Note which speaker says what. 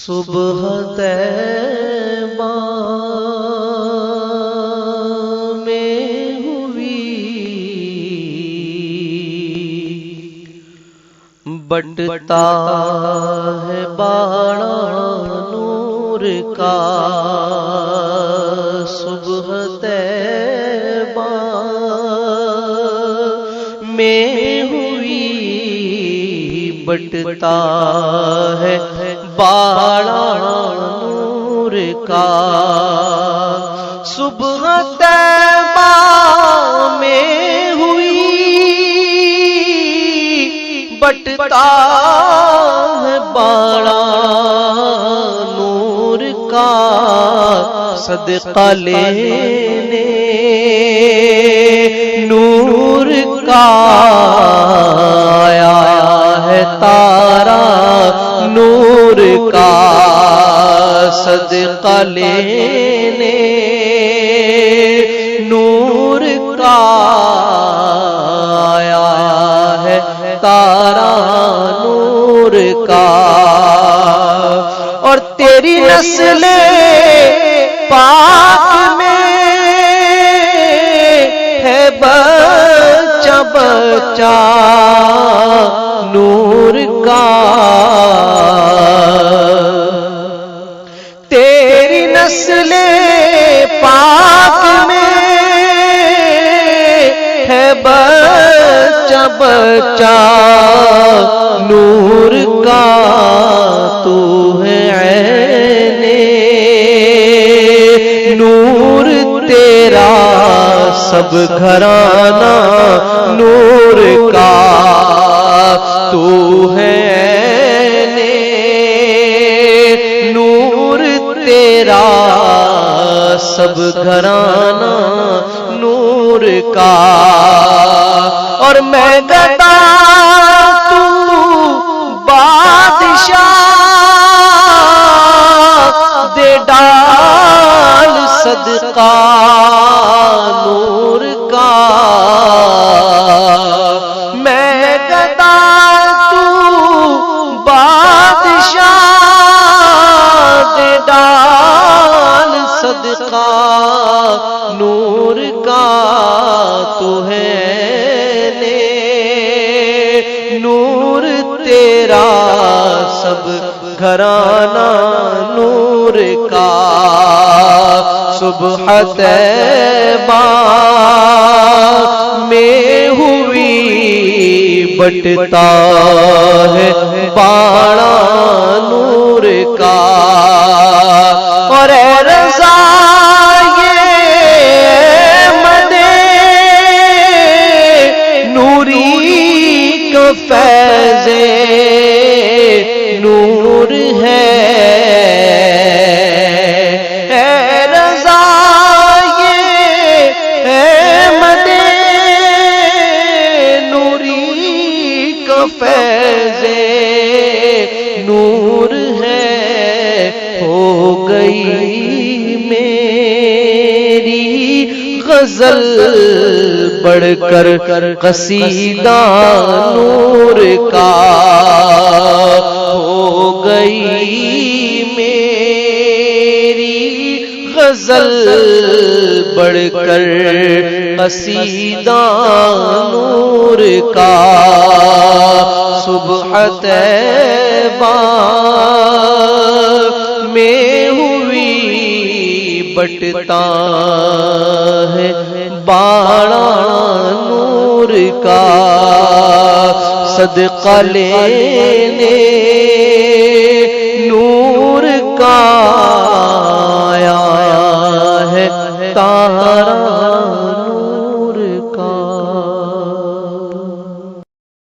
Speaker 1: صبح طیبہ میں ہوئی بٹتا ہے باڑا نور کا، صبح طیبہ میں ہوئی بٹتا ہے باڑا نور کا، صبح طیبہ میں ہوئی بٹتا ہے باڑا نور کا، صدقہ لینے نور کا آیا ہے تارا نور کا، صدقہ لینے نور کا آیا ہے تارا نور کا، اور تیری نسل پاک میں ہے بچہ بچہ نور کا، تیری نسل پاک میں ہے بچہ بچہ نور کا، تو ہے عین نور تیرا سب گھرانہ نور کا، تو ہے عین نور تیرا سب گھرانہ نور کا، اور میں گدا تو بادشاہ دے ڈال صدقہ نور کا، میں گدا تو بادشاہ دے ڈال صدقہ نور کا، تو ہے نور تیرا سب گھرانہ نور کا، صبح طیبہ میں ہوئی بٹتا ہے باڑا نور کا، اور اے رضا فیض نور ہے، اے رضا یہ احمد نوری کا فیض نور ہے، ہو گئی میری غزل بڑھ کر قصیدہ نور کا، ہو گئی میری غزل بڑھ کر قصیدہ نور کا، صبح طیبہ میں ہوئی بٹتا ہے باڑا نور کا، صدقہ لینے نور کا آیا ہے تارا